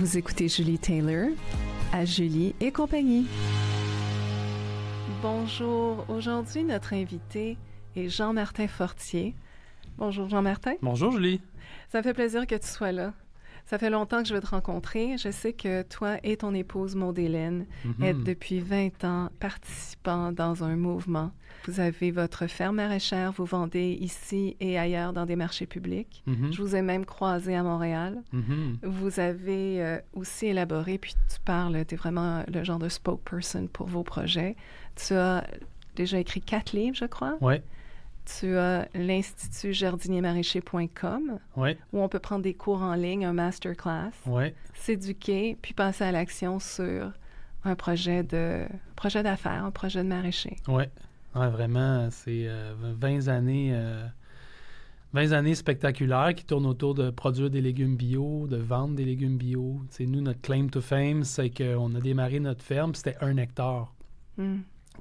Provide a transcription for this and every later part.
Vous écoutez Julie Taylor à Julie et compagnie. Bonjour. Aujourd'hui, notre invité est Jean-Martin Fortier. Bonjour Jean-Martin. Bonjour Julie. Ça me fait plaisir que tu sois là. Ça fait longtemps que je veux te rencontrer. Je sais que toi et ton épouse Maud-Hélène êtes depuis 20 ans participants dans un mouvement. Vous avez votre ferme maraîchère, vous vendez ici et ailleurs dans des marchés publics. Je vous ai même croisé à Montréal. Vous avez aussi élaboré, puis tu parles, tu es vraiment le genre de spokesperson pour vos projets. Tu as déjà écrit 4 livres, je crois. Oui. Tu as l'Institut jardinier-maraîcher.com, ouais, où on peut prendre des cours en ligne, un masterclass, ouais, s'éduquer, puis passer à l'action sur un projet d'affaires, un projet de maraîcher. Oui, ouais, vraiment, c'est 20 années spectaculaires qui tournent autour de produire des légumes bio, de vendre des légumes bio. T'sais, nous, notre claim to fame, c'est qu'on a démarré notre ferme, c'était 1 hectare.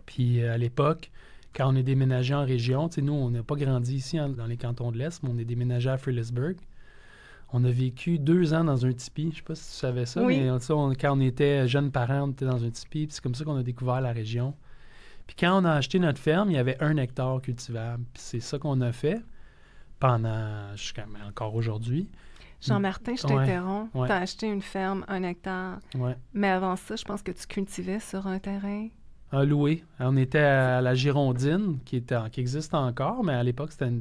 Puis à l'époque, quand on est déménagé en région, nous, on n'a pas grandi ici dans les cantons de l'Est, mais on est déménagé à Fredericksburg. On a vécu 2 ans dans un tipi. Je ne sais pas si tu savais ça, oui. Mais quand on était jeunes parents, on était dans un tipi. Puis c'est comme ça qu'on a découvert la région. Puis quand on a acheté notre ferme, il y avait 1 hectare cultivable. Puis c'est ça qu'on a fait jusqu'à encore aujourd'hui. Jean-Martin, je t'interromps. Ouais. Tu as acheté une ferme, 1 hectare. Ouais. Mais avant ça, je pense que tu cultivais sur un terrain. Loué. On était à la Girondine, qui existe encore, mais à l'époque, c'était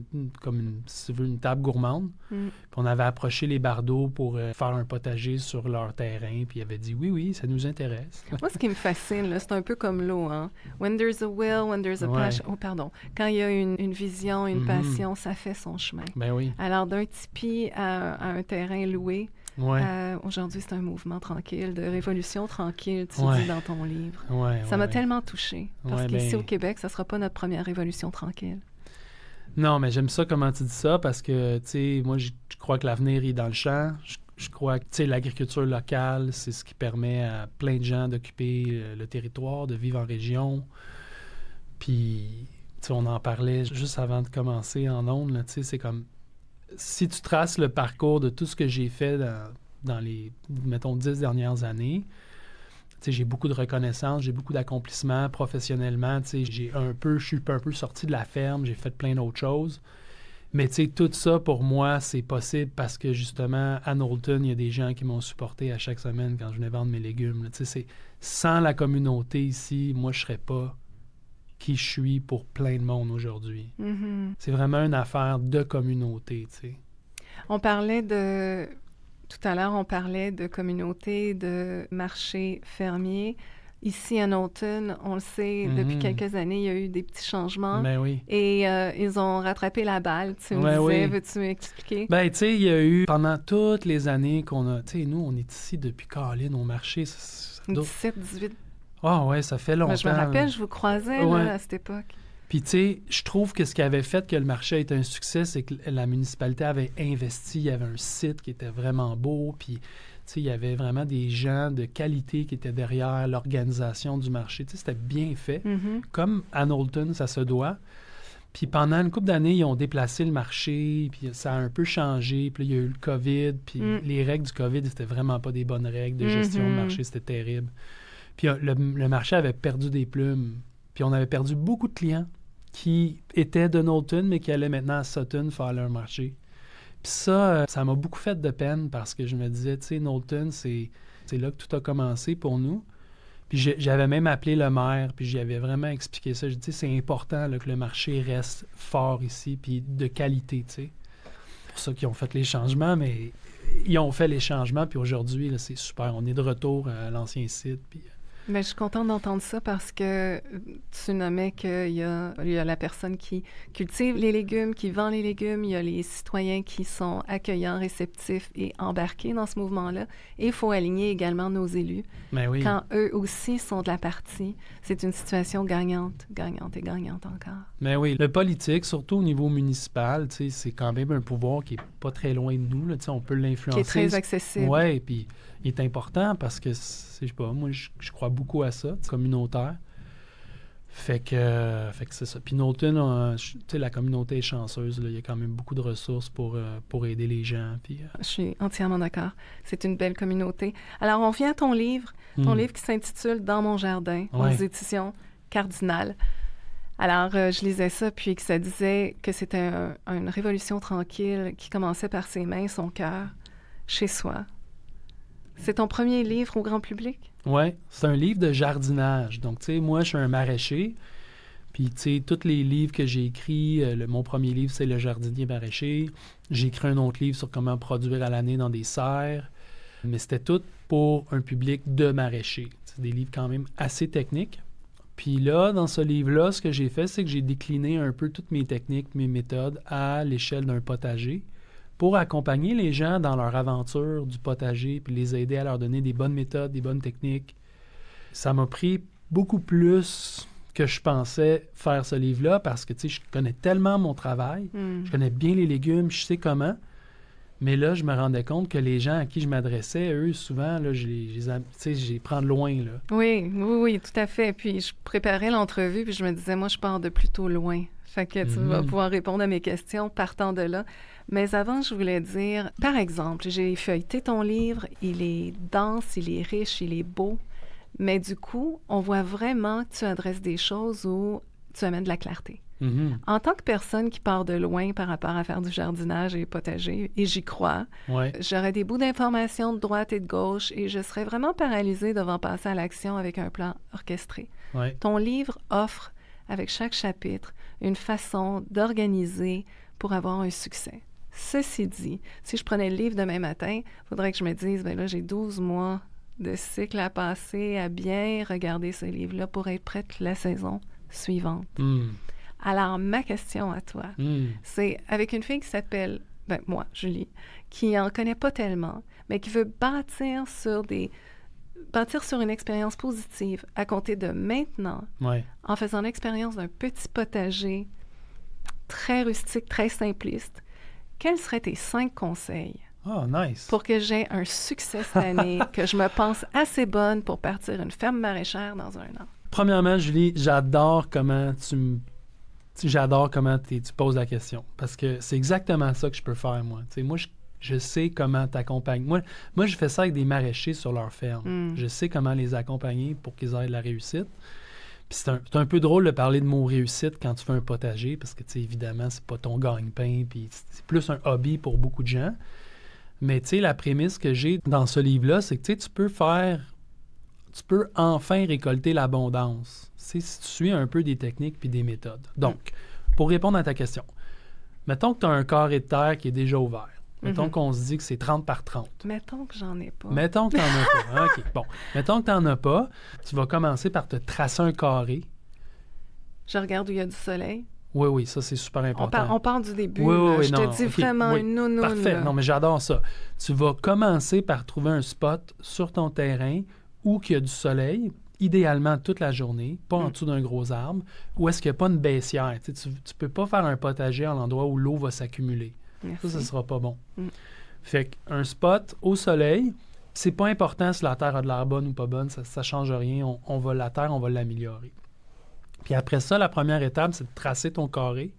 si tu veux, une table gourmande. Puis on avait approché les bardeaux pour faire un potager sur leur terrain, puis ils avaient dit oui, ça nous intéresse. Moi, ce qui me fascine, là, c'est un peu comme l'eau, hein? When there's a will, when there's a passion. Oh, pardon. Quand il y a une vision, une passion, ça fait son chemin. Ben oui. Alors, d'un tipi à un terrain loué, aujourd'hui, c'est un mouvement tranquille, de révolution tranquille, tu dis dans ton livre. Ça m'a tellement touchée, parce qu'ici au Québec, ça ne sera pas notre première révolution tranquille. Non, mais j'aime ça comment tu dis ça, parce que, tu sais, moi, je crois que l'avenir est dans le champ. Je crois que, tu sais, l'agriculture locale, c'est ce qui permet à plein de gens d'occuper le territoire, de vivre en région. Puis, tu sais, on en parlait juste avant de commencer en ondes, tu sais, c'est comme... Si tu traces le parcours de tout ce que j'ai fait dans les, mettons, 10 dernières années, j'ai beaucoup de reconnaissance, j'ai beaucoup d'accomplissements professionnellement. Je suis un peu sorti de la ferme, j'ai fait plein d'autres choses. Mais tout ça, pour moi, c'est possible parce que, justement, à Knowlton, il y a des gens qui m'ont supporté à chaque semaine quand je venais vendre mes légumes. Sans la communauté ici, moi, je ne serais pas qui je suis pour plein de monde aujourd'hui. C'est vraiment une affaire de communauté, tu sais. Tout à l'heure, on parlait de communauté, de marché fermier. Ici, à Knowlton, on le sait, depuis quelques années, il y a eu des petits changements. Ben oui. Et ils ont rattrapé la balle, tu me disais. Veux-tu m'expliquer? Ben, tu sais, il y a eu, pendant toutes les années qu'on a... Tu sais, nous, on est ici depuis Caroline au marché. 17, 18... Ah ouais, ça fait longtemps. Ben, je me rappelle, je vous croisais là, à cette époque. Puis, tu sais, je trouve que ce qui avait fait que le marché a été un succès, c'est que la municipalité avait investi. Il y avait un site qui était vraiment beau. Puis, tu sais, il y avait vraiment des gens de qualité qui étaient derrière l'organisation du marché. Tu sais, c'était bien fait. Comme à Knowlton, ça se doit. Puis, pendant une couple d'années, ils ont déplacé le marché. Puis, ça a un peu changé. Puis, là, il y a eu le COVID. Puis, les règles du COVID, c'était vraiment pas des bonnes règles de gestion de marché. C'était terrible. Puis le marché avait perdu des plumes. Puis on avait perdu beaucoup de clients qui étaient de Knowlton, mais qui allaient maintenant à Sutton faire leur marché. Puis ça m'a beaucoup fait de peine parce que je me disais, tu sais, Knowlton, c'est là que tout a commencé pour nous. Puis j'avais même appelé le maire, puis j'avais vraiment expliqué ça. J'ai dit, c'est important là, que le marché reste fort ici, puis de qualité, tu sais. C'est pour ça qu'ils ont fait les changements, mais ils ont fait les changements, puis aujourd'hui, là, c'est super. On est de retour à l'ancien site, puis... Bien, je suis contente d'entendre ça parce que tu nommais qu'il y a la personne qui cultive les légumes, qui vend les légumes, il y a les citoyens qui sont accueillants, réceptifs et embarqués dans ce mouvement-là. Et il faut aligner également nos élus. Ben oui. Quand eux aussi sont de la partie, c'est une situation gagnante et gagnante encore. Ben oui. Le politique, surtout au niveau municipal, c'est quand même un pouvoir qui n'est pas très loin de nous. Là, on peut l'influencer. Qui est très accessible. Oui, puis il est important parce que, je sais pas, moi, je crois beaucoup à ça, communautaire. Fait que c'est ça. Puis Knowlton, tu sais, la communauté est chanceuse. Là. Il y a quand même beaucoup de ressources pour aider les gens. Puis, Je suis entièrement d'accord. C'est une belle communauté. Alors, on vient à ton livre livre qui s'intitule « Dans mon jardin » aux éditions Cardinal. Alors, je lisais ça, puis que ça disait que c'était une révolution tranquille qui commençait par ses mains, son cœur, chez soi. C'est ton premier livre au grand public? Oui, c'est un livre de jardinage. Donc, tu sais, moi, je suis un maraîcher. Puis, tu sais, tous les livres que j'ai écrits, mon premier livre, c'est Le jardinier maraîcher. J'ai écrit un autre livre sur comment produire à l'année dans des serres. Mais c'était tout pour un public de maraîchers. C'est des livres quand même assez techniques. Puis là, dans ce livre-là, ce que j'ai fait, c'est que j'ai décliné un peu toutes mes techniques, mes méthodes à l'échelle d'un potager pour accompagner les gens dans leur aventure du potager puis les aider à leur donner des bonnes méthodes, des bonnes techniques. Ça m'a pris beaucoup plus que je pensais faire ce livre-là parce que, tu sais, je connais tellement mon travail, je connais bien les légumes, je sais comment. Mais là, je me rendais compte que les gens à qui je m'adressais, eux, souvent, là, je les prends de loin, là. Oui, tout à fait. Puis je préparais l'entrevue, puis je me disais, moi, je pars de plutôt loin. Fait que tu vas pouvoir répondre à mes questions partant de là. Mais avant, je voulais dire, par exemple, j'ai feuilleté ton livre, il est dense, il est riche, il est beau, mais du coup, on voit vraiment que tu adresses des choses où tu amènes de la clarté. En tant que personne qui part de loin par rapport à faire du jardinage et potager, et j'y crois, j'aurais des bouts d'informations de droite et de gauche et je serais vraiment paralysée devant passer à l'action avec un plan orchestré. Ton livre offre, avec chaque chapitre, une façon d'organiser pour avoir un succès. Ceci dit, si je prenais le livre demain matin, il faudrait que je me dise, bien là, j'ai 12 mois de cycle à passer à bien regarder ce livre-là pour être prête la saison suivante. Alors, ma question à toi, c'est avec une fille qui s'appelle, moi, Julie, qui en connaît pas tellement, mais qui veut bâtir sur une expérience positive à compter de maintenant, en faisant l'expérience d'un petit potager très rustique, très simpliste. Quels seraient tes 5 conseils? Oh, nice! Pour que j'aie un succès cette année, que je me pense assez bonne pour partir une ferme maraîchère dans un an. Premièrement, Julie, j'adore comment tu poses la question. Parce que c'est exactement ça que je peux faire, moi. Tu sais, moi, je sais comment t'accompagner. Moi, je fais ça avec des maraîchers sur leur ferme. Je sais comment les accompagner pour qu'ils aient de la réussite. Puis c'est un peu drôle de parler de mot réussite quand tu fais un potager, parce que, tu sais, évidemment, c'est pas ton gagne-pain, puis c'est plus un hobby pour beaucoup de gens. Mais, tu sais, la prémisse que j'ai dans ce livre-là, c'est que, tu sais, tu peux enfin récolter l'abondance. C'est si tu suis un peu des techniques puis des méthodes. Donc, pour répondre à ta question, mettons que tu as un carré de terre qui est déjà ouvert. Mettons qu'on se dit que c'est 30 par 30. Mettons que j'en ai pas. Mettons que tu n'en as pas. OK, bon. Mettons que tu n'en as pas, tu vas commencer par te tracer un carré. Je regarde où il y a du soleil. Oui, ça, c'est super important. On part du début. Oui, je te dis vraiment une nounoune. Parfait. Là. Non, mais j'adore ça. Tu vas commencer par trouver un spot sur ton terrain où il y a du soleil, idéalement toute la journée, pas en dessous d'un gros arbre, où est-ce qu'il n'y a pas une baissière. Tu ne peux pas faire un potager à l'endroit où l'eau va s'accumuler. Ça ne sera pas bon. Fait qu'un spot au soleil, c'est pas important si la terre a de l'air bonne ou pas bonne, ça ne change rien. La terre, on va l'améliorer. Puis après ça, la première étape, c'est de tracer ton carré.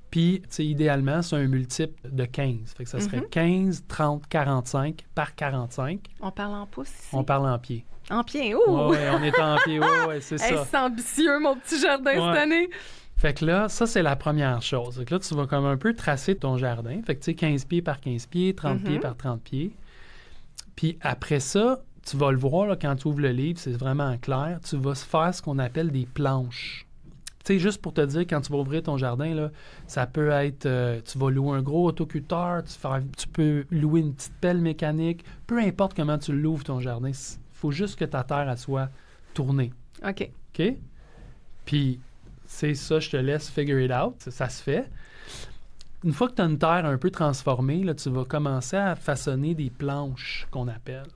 Puis, tu sais, idéalement, c'est un multiple de 15. Fait que ça serait 15, 30, 45 par 45. On parle en pouces ici? On parle en pied. En pied, ouh! Oui, on est en pied, oui, c'est ça. C'est ambitieux, mon petit jardin, cette année! Fait que là, ça, c'est la première chose. Fait que là, tu vas comme un peu tracer ton jardin. Fait que, tu sais, 15 pieds par 15 pieds, 30 pieds par 30 pieds. Puis après ça, tu vas le voir, là, quand tu ouvres le livre, c'est vraiment clair, tu vas faire ce qu'on appelle des planches. Tu sais, juste pour te dire, quand tu vas ouvrir ton jardin, là, ça peut être, tu vas louer un gros autocuteur, tu peux louer une petite pelle mécanique, peu importe comment tu l'ouvres ton jardin, il faut juste que ta terre, elle soit tournée. OK. Puis, c'est ça, je te laisse figure it out, ça se fait. Une fois que tu as une terre un peu transformée, là, tu vas commencer à façonner des planches qu'on appelle.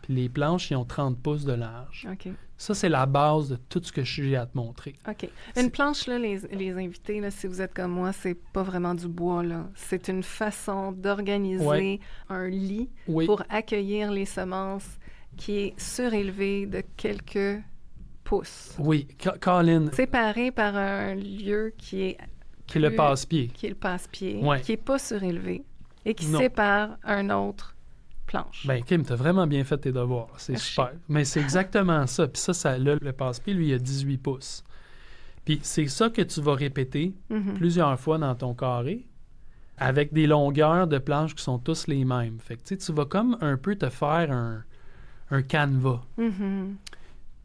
Puis les planches, ils ont 30 pouces de large. OK. Ça, c'est la base de tout ce que j'ai à te montrer. OK. Une planche, là, les invités, là, si vous êtes comme moi, c'est pas vraiment du bois, là. C'est une façon d'organiser un lit pour accueillir les semences qui est surélevé de quelques pouces. Oui, Colin. Séparé par un lieu qui est le passe-pied. Qui est le passe-pied, Ouais. qui n'est pas surélevé et qui Non. sépare un autre planche. Ben Kim, t'as vraiment bien fait tes devoirs. C'est Merci. super. Mais c'est exactement ça. Puis ça là, le passe-pied, lui, il a 18 pouces. Puis c'est ça que tu vas répéter plusieurs fois dans ton carré avec des longueurs de planches qui sont tous les mêmes. Fait que tu vas comme un peu te faire un canevas. Mhm.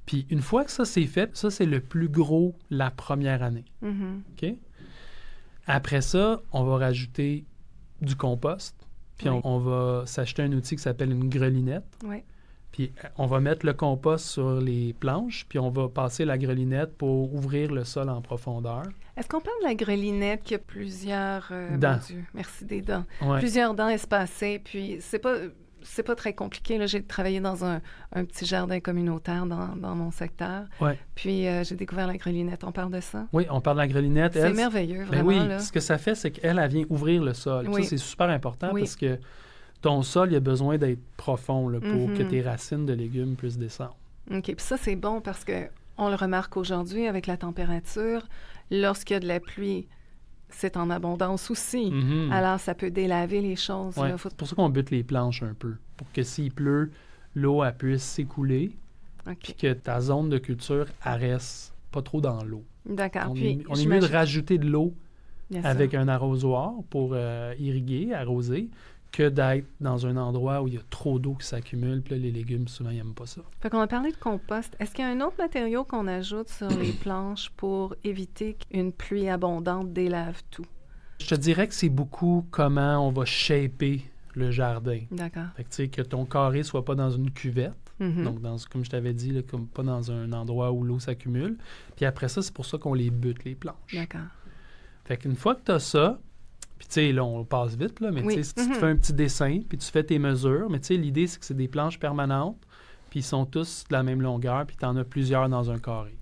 Puis une fois que ça c'est fait, ça c'est le plus gros la première année. Mhm. OK? Après ça, on va rajouter du compost. Puis Oui. on va s'acheter un outil qui s'appelle une grelinette. Oui. Puis on va mettre le compost sur les planches, puis on va passer la grelinette pour ouvrir le sol en profondeur. Est-ce qu'on parle de la grelinette qui a plusieurs... Dents. Mon Dieu, merci des dents. Ouais. Plusieurs dents espacées, puis c'est pas très compliqué. Là. J'ai travaillé dans un petit jardin communautaire dans mon secteur. Ouais. Puis j'ai découvert la grelinette. On parle de ça? Oui, on parle de la grelinette. C'est merveilleux, Ben vraiment. oui, Là. ce que ça fait, c'est qu'elle vient ouvrir le sol. Oui. Ça, c'est super important Oui. parce que ton sol, il a besoin d'être profond là, pour que tes racines de légumes puissent descendre. OK. Puis ça, c'est bon parce que on le remarque aujourd'hui avec la température. Lorsqu'il y a de la pluie, c'est en abondance aussi. Mhm. Alors, ça peut délaver les choses. Ouais. Là. Faut... C'est pour ça qu'on bute les planches un peu, pour que s'il pleut, l'eau elle puisse s'écouler, OK. puis que ta zone de culture elle reste pas trop dans l'eau. D'accord. On Puis, est mieux de j'imagine- rajouter de l'eau Bien sûr. avec un arrosoir pour irriguer, arroser, que d'être dans un endroit où il y a trop d'eau qui s'accumule, puis là, les légumes, souvent, ils n'aiment pas ça. Fait qu'on a parlé de compost. Est-ce qu'il y a un autre matériau qu'on ajoute sur les planches pour éviter qu'une pluie abondante délave tout? Je te dirais que c'est beaucoup comment on va shaper le jardin. D'accord. Fait que, tu sais, que ton carré soit pas dans une cuvette, Mhm. donc comme je t'avais dit, là, comme pas dans un endroit où l'eau s'accumule. Puis après ça, c'est pour ça qu'on les bute, les planches. D'accord. Fait qu'une fois que tu as ça, puis tu sais, là, on passe vite, là, mais Oui. tu sais, si tu te fais un petit dessin, puis tu fais tes mesures, mais tu sais, l'idée, c'est que c'est des planches permanentes, puis ils sont tous de la même longueur, puis tu en as plusieurs dans un carré.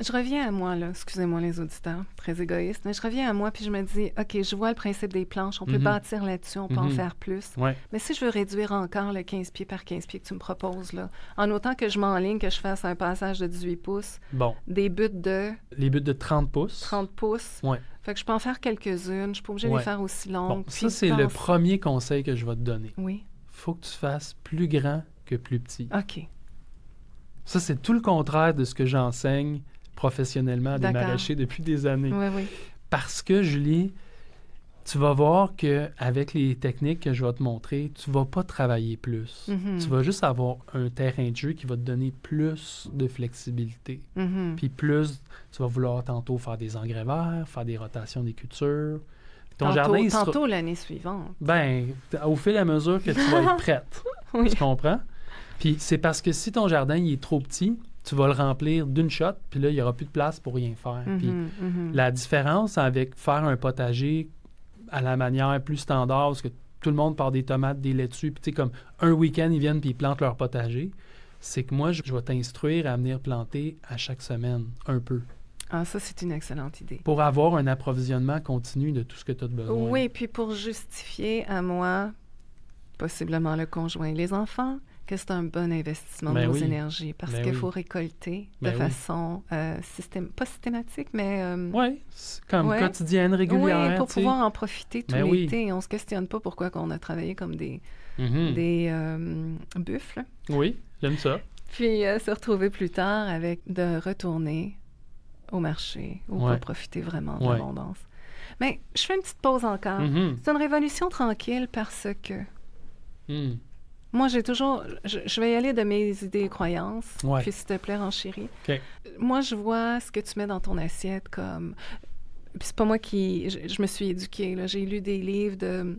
Je reviens à moi, là. Excusez-moi, les auditeurs, très égoïste, mais je reviens à moi, puis je me dis, OK, je vois le principe des planches. On peut bâtir là-dessus, on peut en faire plus. Ouais. Mais si je veux réduire encore le 15 pieds par 15 pieds que tu me proposes, là, en autant que je m'enligne, que je fasse un passage de 18 pouces, Bon, des buts de les buts de 30 pouces. 30 pouces, Ouais. fait que je peux en faire quelques-unes. Je suis pas obligée de Ouais. les faire aussi longues. Bon, puis ça, c'est le pense- premier conseil que je vais te donner. Oui, Faut que tu fasses plus grand que plus petit. OK. Ça, c'est tout le contraire de ce que j'enseigne professionnellement à des D'accord. maraîchers depuis des années. Oui, oui. Parce que, Julie, tu vas voir qu'avec les techniques que je vais te montrer, tu vas pas travailler plus. Mhm. Tu vas juste avoir un terrain de jeu qui va te donner plus de flexibilité. Mhm. Puis plus, tu vas vouloir tantôt faire des engrais verts, faire des rotations des cultures. Ton Tantôt, jardin, il sera- tantôt l'année suivante. Ben, au fil et à mesure que tu vas être prête. Oui. Tu comprends? Puis c'est parce que si ton jardin il est trop petit, tu vas le remplir d'une shot, puis là, il n'y aura plus de place pour rien faire. Puis Mhm, mhm. la différence avec faire un potager à la manière plus standard, parce que tout le monde part des tomates, des laitues, puis tu sais, comme un week-end, ils viennent puis ils plantent leur potager, c'est que moi, je vais t'instruire à venir planter à chaque semaine, un peu, Ah, ça, c'est une excellente idée. pour avoir un approvisionnement continu de tout ce que tu as besoin. Oui, puis pour justifier à moi, possiblement le conjoint et les enfants, que c'est un bon investissement Ben de nos oui. énergies parce Ben qu'il oui. faut récolter Ben de oui. façon pas systématique, mais Oui, c'est comme Ouais. quotidienne, régulière. oui, pour tu sais. pouvoir en profiter tout Ben oui. l'été. On ne se questionne pas pourquoi on a travaillé comme des Mhm. buffles. Oui, j'aime ça. Puis se retrouver plus tard avec de retourner au marché ou Ouais. pas profiter vraiment de Ouais. l'abondance. Mais je fais une petite pause encore. Mhm. C'est une révolution tranquille parce que Mhm. moi, j'ai toujours... Je vais y aller de mes idées et croyances. Ouais. Puis, s'il te plaît, renchéris. OK. Moi, je vois ce que tu mets dans ton assiette comme... Puis c'est pas moi qui... Je me suis éduquée, là. J'ai lu des livres de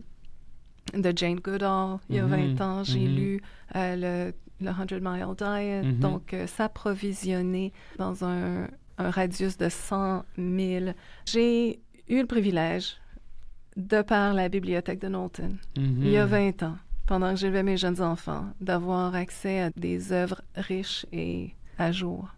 Jane Goodall il y a 20 ans. J'ai lu le 100 Mile Diet. Donc, s'approvisionner dans un radius de 100 000. J'ai eu le privilège, de par la bibliothèque de Knowlton, il y a 20 ans, pendant que j'élevais mes jeunes enfants, d'avoir accès à des œuvres riches et à jour.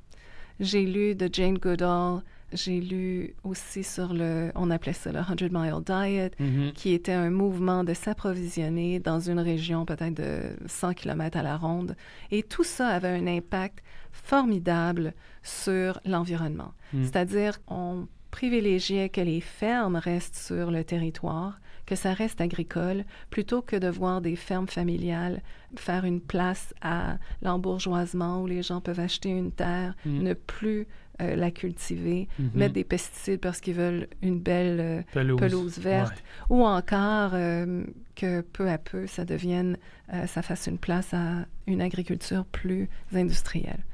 J'ai lu de Jane Goodall J'ai lu aussi sur on appelait ça le 100 Mile Diet, qui était un mouvement de s'approvisionner dans une région peut-être de 100 km à la ronde. Et tout ça avait un impact formidable sur l'environnement. C'est-à-dire, on privilégiait que les fermes restent sur le territoire, que ça reste agricole, plutôt que de voir des fermes familiales faire une place à l'embourgeoisement où les gens peuvent acheter une terre, ne plus la cultiver, mettre des pesticides parce qu'ils veulent une belle pelouse verte, ou encore que peu à peu, ça fasse une place à une agriculture plus industrielle.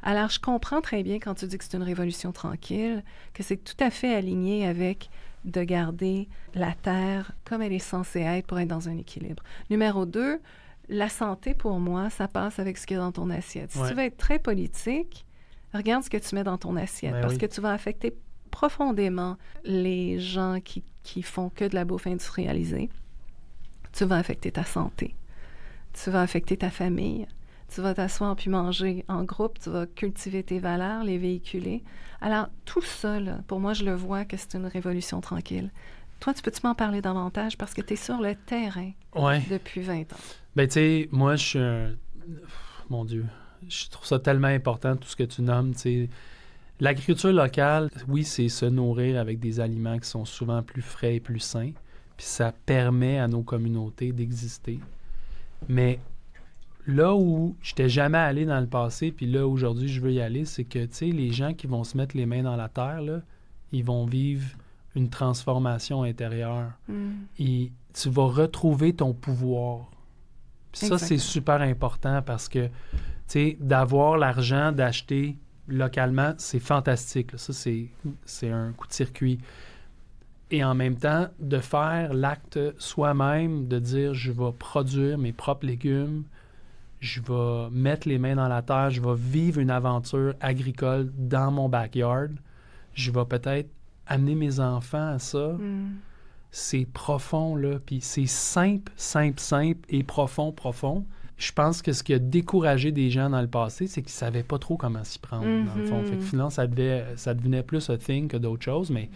Alors, je comprends très bien quand tu dis que c'est une révolution tranquille, que c'est tout à fait aligné avec de garder la terre comme elle est censée être pour être dans un équilibre. Numéro 2, la santé, pour moi, ça passe avec ce qu'il y a dans ton assiette. Si tu veux être très politique, regarde ce que tu mets dans ton assiette, parce que tu vas affecter profondément les gens qui font que de la bouffe industrialisée. Tu vas affecter ta santé. Tu vas affecter ta famille. Tu vas t'asseoir puis manger en groupe. Tu vas cultiver tes valeurs, les véhiculer. Alors, tout ça, là, pour moi, je le vois que c'est une révolution tranquille. Toi, peux-tu m'en parler davantage parce que tu es sur le terrain depuis 20 ans? Bien, tu sais, moi, mon Dieu, je trouve ça tellement important, tout ce que tu nommes, tu sais. L'agriculture locale, oui, c'est se nourrir avec des aliments qui sont souvent plus frais et plus sains, puis ça permet à nos communautés d'exister. Mais là où je n'étais jamais allé dans le passé, puis là, aujourd'hui, je veux y aller, c'est que, tu sais, les gens qui vont se mettre les mains dans la terre, là, ils vont vivre une transformation intérieure. Et tu vas retrouver ton pouvoir. Puis ça, c'est super important parce que, tu sais, d'avoir l'argent, d'acheter localement, c'est fantastique. Là. Ça, c'est un coup de circuit. Et en même temps, de faire l'acte soi-même, de dire, je vais produire mes propres légumes, je vais mettre les mains dans la terre, je vais vivre une aventure agricole dans mon backyard, je vais peut-être amener mes enfants à ça. C'est profond, là. Puis c'est simple et profond. Je pense que ce qui a découragé des gens dans le passé, c'est qu'ils ne savaient pas trop comment s'y prendre, dans le fond. Fait que finalement, ça devenait plus un thing que d'autres choses, mais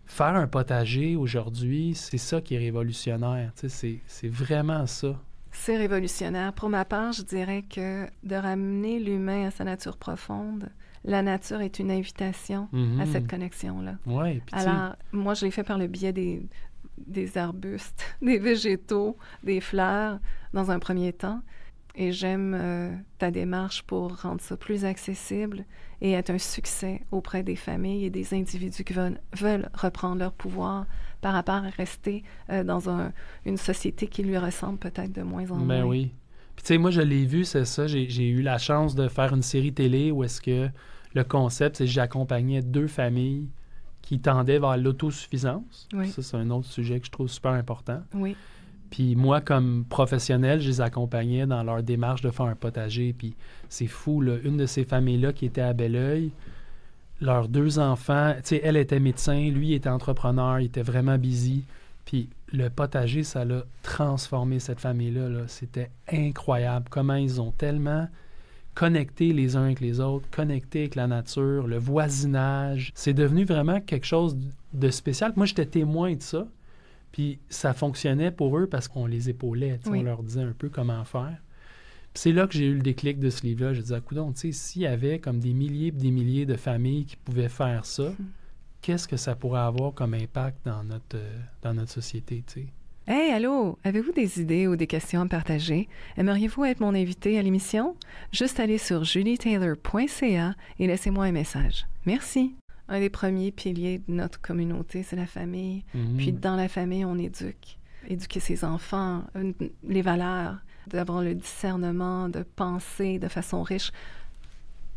faire un potager aujourd'hui, c'est ça qui est révolutionnaire. Tu sais, c'est vraiment ça. C'est révolutionnaire. Pour ma part, je dirais que de ramener l'humain à sa nature profonde, la nature est une invitation à cette connexion-là. Ouais, alors, moi, je l'ai fait par le biais des arbustes, des végétaux, des fleurs, dans un premier temps. Et j'aime ta démarche pour rendre ça plus accessible et être un succès auprès des familles et des individus qui veulent reprendre leur pouvoir par rapport à rester dans une société qui lui ressemble peut-être de moins en moins. Ben oui. Puis tu sais, moi, je l'ai vu, c'est ça. J'ai eu la chance de faire une série télé où est-ce que le concept, c'est que j'accompagnais 2 familles qui tendaient vers l'autosuffisance. Oui. Ça, c'est un autre sujet que je trouve super important. Oui. Puis moi, comme professionnel, je les accompagnais dans leur démarche de faire un potager. Puis c'est fou, là. Une de ces familles-là qui était à Belleuil, leurs 2 enfants, tu sais, elle était médecin, lui était entrepreneur, il était vraiment busy. Puis le potager, ça l'a transformé cette famille-là. Là. C'était incroyable. Comment ils ont tellement connecté les uns avec les autres, connecté avec la nature, le voisinage. C'est devenu vraiment quelque chose de spécial. Moi, j'étais témoin de ça. Puis ça fonctionnait pour eux parce qu'on les épaulait. Oui. On leur disait un peu comment faire. Puis c'est là que j'ai eu le déclic de ce livre-là. Je disais, coudonc, tu sais, s'il y avait comme des milliers et des milliers de familles qui pouvaient faire ça, qu'est-ce que ça pourrait avoir comme impact dans notre société, tu sais? Hey, allô! Avez-vous des idées ou des questions à partager? Aimeriez-vous être mon invité à l'émission? Juste allez sur julietaylor.ca et laissez-moi un message. Merci! Un des premiers piliers de notre communauté, c'est la famille. Puis dans la famille, on éduquer ses enfants, les valeurs, d'avoir le discernement, de penser de façon riche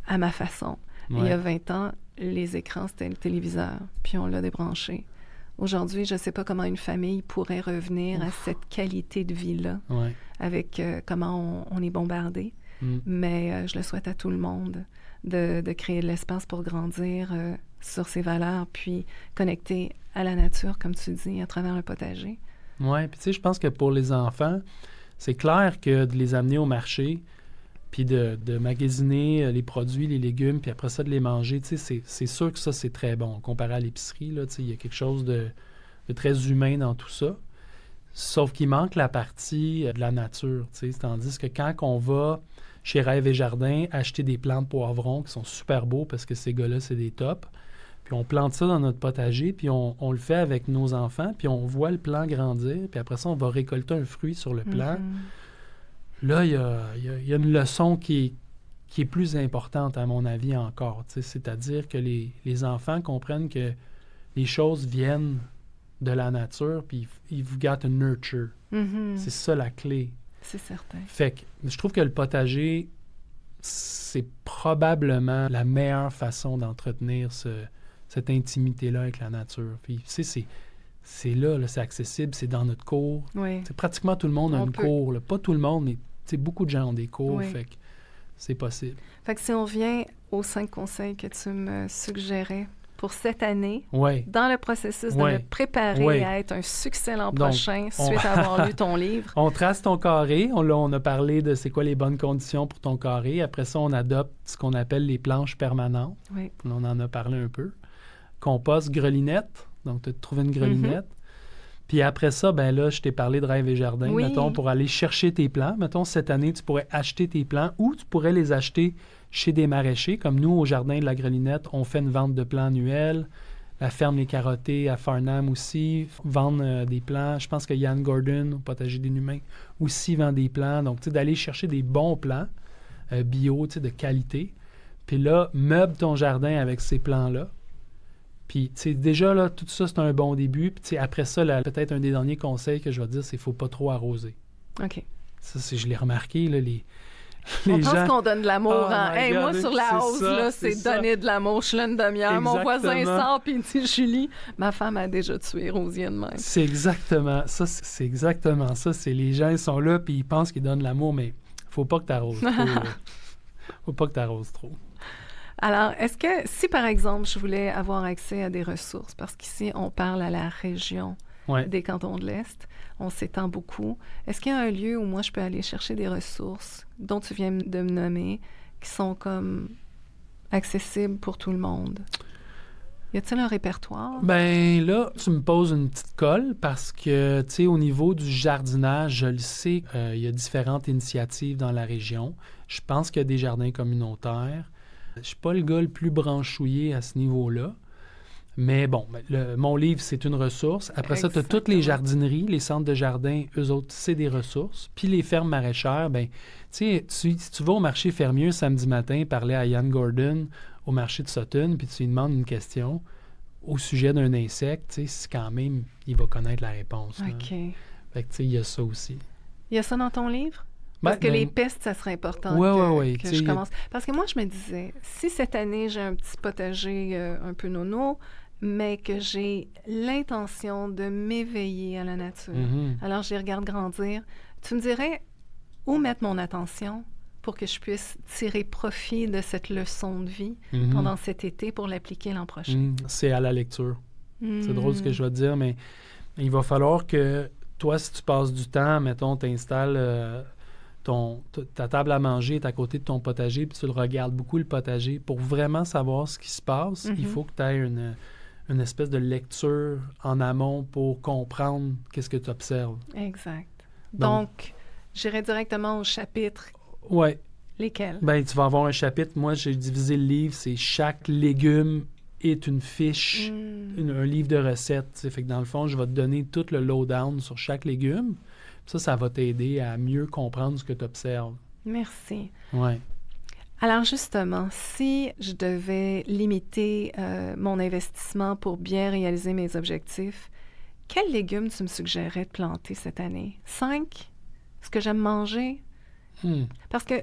à ma façon. Ouais. Il y a 20 ans, les écrans, c'était le téléviseur, puis on l'a débranché. Aujourd'hui, je ne sais pas comment une famille pourrait revenir à cette qualité de vie-là, avec comment on est bombardé. Mais je le souhaite à tout le monde de créer de l'espace pour grandir sur ses valeurs, puis connecter à la nature, comme tu dis, à travers le potager. Oui, puis tu sais, je pense que pour les enfants, c'est clair que de les amener au marché, puis de magasiner les produits, les légumes, puis après ça, de les manger, tu sais, c'est sûr que ça, c'est très bon. Comparé à l'épicerie, là, tu sais, il y a quelque chose de très humain dans tout ça. Sauf qu'il manque la partie de la nature, tu sais. Tandis que quand on va chez Rêve et Jardin acheter des plants de poivrons qui sont super beaux parce que ces gars-là, c'est des tops, puis on plante ça dans notre potager, puis on le fait avec nos enfants, puis on voit le plant grandir, puis après ça, on va récolter un fruit sur le plant. Là, il y a une leçon qui est plus importante, à mon avis, encore. C'est-à-dire que les enfants comprennent que les choses viennent de la nature, puis you've got to nurture. C'est ça la clé. C'est certain. Fait que je trouve que le potager, c'est probablement la meilleure façon d'entretenir cette intimité-là avec la nature. Puis, tu sais, c'est là, c'est accessible, c'est dans notre cour. Oui. Pratiquement tout le monde a une cour. Là. Pas tout le monde, mais beaucoup de gens ont des cours. Oui. Fait que c'est possible. Fait que si on revient aux 5 conseils que tu me suggérais pour cette année, dans le processus de me préparer à être un succès l'an prochain suite à avoir lu ton livre. On trace ton carré. On a parlé de c'est quoi les bonnes conditions pour ton carré. Après ça, on adopte ce qu'on appelle les planches permanentes. Oui. On en a parlé un peu. Compost, grelinette. Donc, tu as trouvé une grelinette. Puis après ça, ben là, je t'ai parlé de Rêve et Jardin, mettons, pour aller chercher tes plants. Mettons, cette année, tu pourrais acheter tes plants ou tu pourrais les acheter chez des maraîchers. Comme nous, au Jardin de la Grelinette, on fait une vente de plants annuelle. La ferme Les Carottées à Farnham aussi vend des plants. Je pense que Yann Gordon, au Potager des Humains, aussi vend des plants. Donc, tu sais, d'aller chercher des bons plants bio, tu sais, de qualité. Puis là, meuble ton jardin avec ces plants-là. Puis, tu sais, déjà, là, tout ça, c'est un bon début. Puis, tu sais, après ça, peut-être un des derniers conseils que je vais dire, c'est qu'il ne faut pas trop arroser. OK. Ça, je l'ai remarqué, là, les on gens... pense qu'on donne de l'amour. Oh hein? Hey, moi, sur la hausse, là, c'est ça. Donner de l'amour. Je suis là une demi-heure. Exactement. Mon voisin sort, puis il dit, Julie, ma femme a déjà tué Rosienne même. C'est exactement ça. C'est exactement ça. C'est les gens, ils sont là, puis ils pensent qu'ils donnent de l'amour, mais faut pas que tu arroses trop. Faut pas que tu arroses trop. Alors, est-ce que, si par exemple, je voulais avoir accès à des ressources, parce qu'ici, on parle à la région des cantons de l'Est, on s'étend beaucoup, est-ce qu'il y a un lieu où moi, je peux aller chercher des ressources dont tu viens de me nommer, qui sont comme accessibles pour tout le monde? Y a-t-il un répertoire? Ben là, tu me poses une petite colle parce que, tu sais, au niveau du jardinage, je le sais, il y a différentes initiatives dans la région. Je pense qu'il y a des jardins communautaires. Je suis pas le gars le plus branchouillé à ce niveau-là. Mais bon, mon livre, c'est une ressource. Après ça, tu as toutes les jardineries, les centres de jardin, eux autres, c'est des ressources. Puis les fermes maraîchères, ben, tu sais, si tu vas au marché fermier samedi matin parler à Yann Gordon au marché de Sutton, puis tu lui demandes une question au sujet d'un insecte, tu sais, c'est quand même, il va connaître la réponse. OK. Fait que, tu sais, il y a ça aussi. Il y a ça dans ton livre? Parce que les pestes, ça serait important que je commence. Parce que moi, je me disais, si cette année, j'ai un petit potager un peu nono, mais que j'ai l'intention de m'éveiller à la nature, alors je les regarde grandir, tu me dirais où mettre mon attention pour que je puisse tirer profit de cette leçon de vie pendant cet été pour l'appliquer l'an prochain? C'est à la lecture. C'est drôle ce que je vais te dire, mais il va falloir que toi, si tu passes du temps, mettons, t'installes... ta table à manger est à côté de ton potager, puis tu le regardes beaucoup, le potager. Pour vraiment savoir ce qui se passe, il faut que tu aies une espèce de lecture en amont pour comprendre qu'est-ce que tu observes. Exact. Donc, j'irai directement au chapitre. Oui. Lesquels? Bien, tu vas avoir un chapitre. Moi, j'ai divisé le livre, c'est chaque légume est une fiche, un livre de recettes. T'sais. Fait que dans le fond, je vais te donner tout le lowdown sur chaque légume. Ça va t'aider à mieux comprendre ce que tu observes. Merci. Oui. Alors justement, si je devais limiter mon investissement pour bien réaliser mes objectifs, quels légumes tu me suggérerais de planter cette année? 5? Est-ce que j'aime manger? Parce que,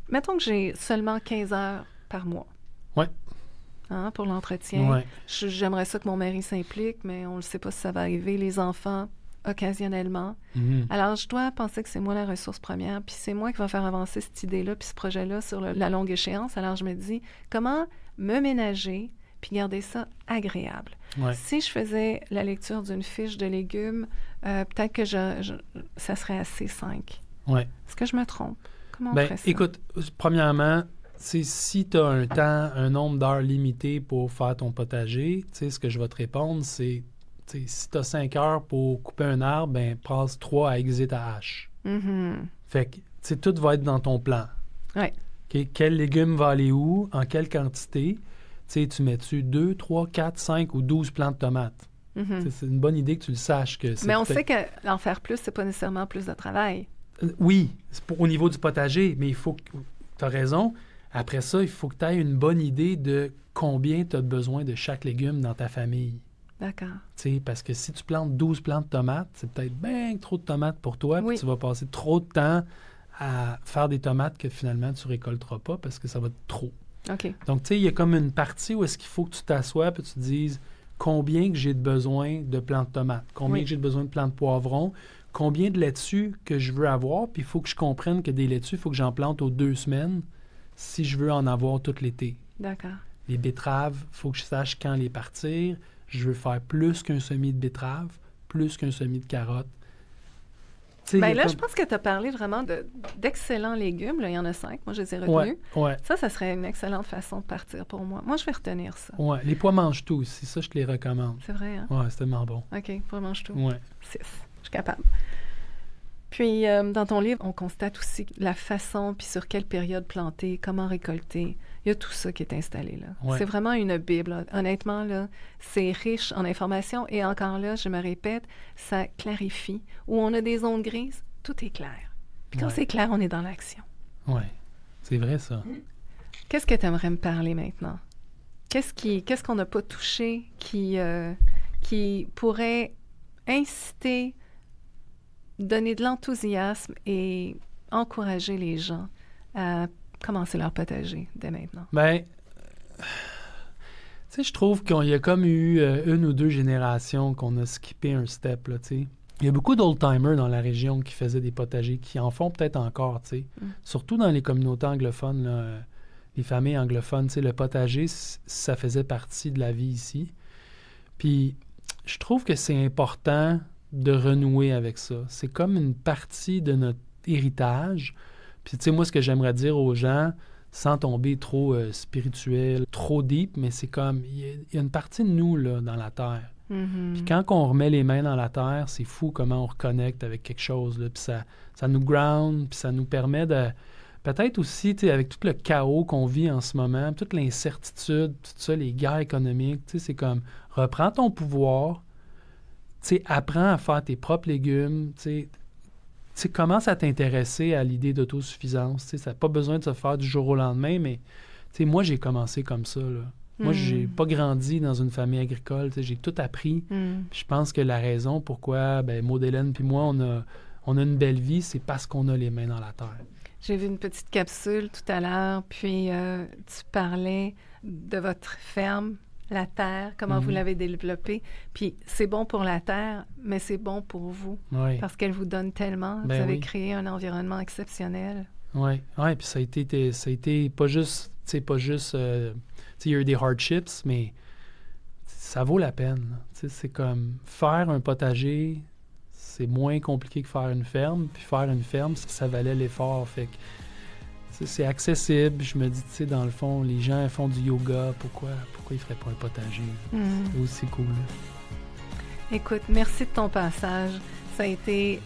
mettons que j'ai seulement 15 heures par mois. Oui. Hein, pour l'entretien. Ouais. J'aimerais ça que mon mari s'implique, mais on ne sait pas si ça va arriver. Les enfants... occasionnellement. Alors, je dois penser que c'est moi la ressource première, puis c'est moi qui va faire avancer cette idée-là, puis ce projet-là sur la longue échéance. Alors, je me dis, comment me ménager, puis garder ça agréable? Ouais. Si je faisais la lecture d'une fiche de légumes, peut-être que ça serait assez 5. Ouais. Est-ce que je me trompe? Comment on ferait ça? Écoute, premièrement, si tu as un nombre d'heures limité pour faire ton potager, ce que je vais te répondre, c'est si tu as 5 heures pour couper un arbre, passe 3 à aiguiser ta hache. Mm-hmm. Fait que tout va être dans ton plan. Ouais. Okay? Quel légume va aller où, en quelle quantité? Tu mets-tu 2, 3, 4, 5 ou 12 plants de tomates? Mm-hmm. C'est une bonne idée que tu le saches. Mais on sait qu'en faire plus, c'est pas nécessairement plus de travail. Oui, au niveau du potager, mais il faut que... Tu as raison. Après ça, il faut que tu aies une bonne idée de combien tu as besoin de chaque légume dans ta famille. D'accord. Parce que si tu plantes 12 plants de tomates, c'est peut-être bien trop de tomates pour toi, oui. puis tu vas passer trop de temps à faire des tomates que finalement tu récolteras pas parce que ça va être trop. OK. Donc, il y a comme une partie où est-ce qu'il faut que tu t'assoies et tu te dises combien que j'ai de besoin de plants de tomates, combien que j'ai de besoin de plants de poivrons, combien de laitues que je veux avoir, puis il faut que je comprenne que des laitues, il faut que j'en plante aux 2 semaines si je veux en avoir tout l'été. D'accord. Les betteraves, il faut que je sache quand les partir. Je veux faire plus qu'un semis de betteraves, plus qu'un semis de carottes. Là, je pense que tu as parlé vraiment d'excellents légumes. Là, il y en a 5. Moi, je les ai retenus. Ouais. Ça serait une excellente façon de partir pour moi. Moi, je vais retenir ça. Oui, les pois mange-tout aussi. Ça, je te les recommande. C'est vrai, hein? Oui, c'est tellement bon. OK, pois mange-tout. Oui. 6. Je suis capable. Puis, dans ton livre, on constate aussi la façon, puis sur quelle période planter, comment récolter. Il y a tout ça qui est installé là. Ouais. C'est vraiment une bible. Là. Honnêtement, là, c'est riche en informations. Et encore là, je me répète, ça clarifie. Où on a des zones grises, tout est clair. Puis quand c'est clair, on est dans l'action. Oui, c'est vrai ça. Qu'est-ce que tu aimerais me parler maintenant? Qu'est-ce qu'on n'a pas touché qui pourrait inciter, donner de l'enthousiasme et encourager les gens à commencer leur potager dès maintenant? Je trouve qu'il y a comme eu une ou 2 générations qu'on a skippé un step, là, tu sais. Il y a beaucoup d'old-timers dans la région qui faisaient des potagers, qui en font peut-être encore, tu sais. Surtout dans les communautés anglophones, là, les familles anglophones, tu sais, le potager, ça faisait partie de la vie ici. Puis, je trouve que c'est important de renouer avec ça. C'est comme une partie de notre héritage. Puis, tu sais, moi, ce que j'aimerais dire aux gens, sans tomber trop spirituel, trop deep, mais c'est comme, il y a une partie de nous, là, dans la terre. Mm-hmm. Puis quand on remet les mains dans la terre, c'est fou comment on reconnecte avec quelque chose, là. Puis ça nous ground, puis ça nous permet de... Peut-être aussi, tu sais, avec tout le chaos qu'on vit en ce moment, toute l'incertitude, tout ça, les guerres économiques, tu sais, c'est comme, reprends ton pouvoir, tu sais, apprends à faire tes propres légumes, tu sais, commence à t'intéresser à l'idée d'autosuffisance. Tu sais, ça n'a pas besoin de se faire du jour au lendemain, mais tu sais, moi, j'ai commencé comme ça, là. Moi, j'ai pas grandi dans une famille agricole. Tu sais, j'ai tout appris. Je pense que la raison pourquoi Maud Hélène puis moi, on a une belle vie, c'est parce qu'on a les mains dans la terre. J'ai vu une petite capsule tout à l'heure, puis tu parlais de votre ferme, la terre, comment vous l'avez développée. Puis c'est bon pour la terre, mais c'est bon pour vous, parce qu'elle vous donne tellement. Vous avez créé un environnement exceptionnel. Oui, puis ça a été pas juste, il y a eu des hardships, mais ça vaut la peine. C'est comme faire un potager, c'est moins compliqué que faire une ferme, puis faire une ferme, ça valait l'effort. Fait que c'est accessible. Je me dis, dans le fond, les gens font du yoga, pourquoi ils feraient pas un potager? C'est aussi cool. Écoute, merci de ton passage. Ça a été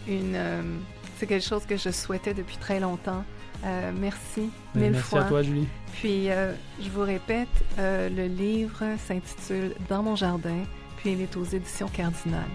c'est quelque chose que je souhaitais depuis très longtemps. Merci mille fois. Merci à toi, Julie. Puis, je vous répète, le livre s'intitule « Dans mon jardin », puis il est aux éditions Cardinal.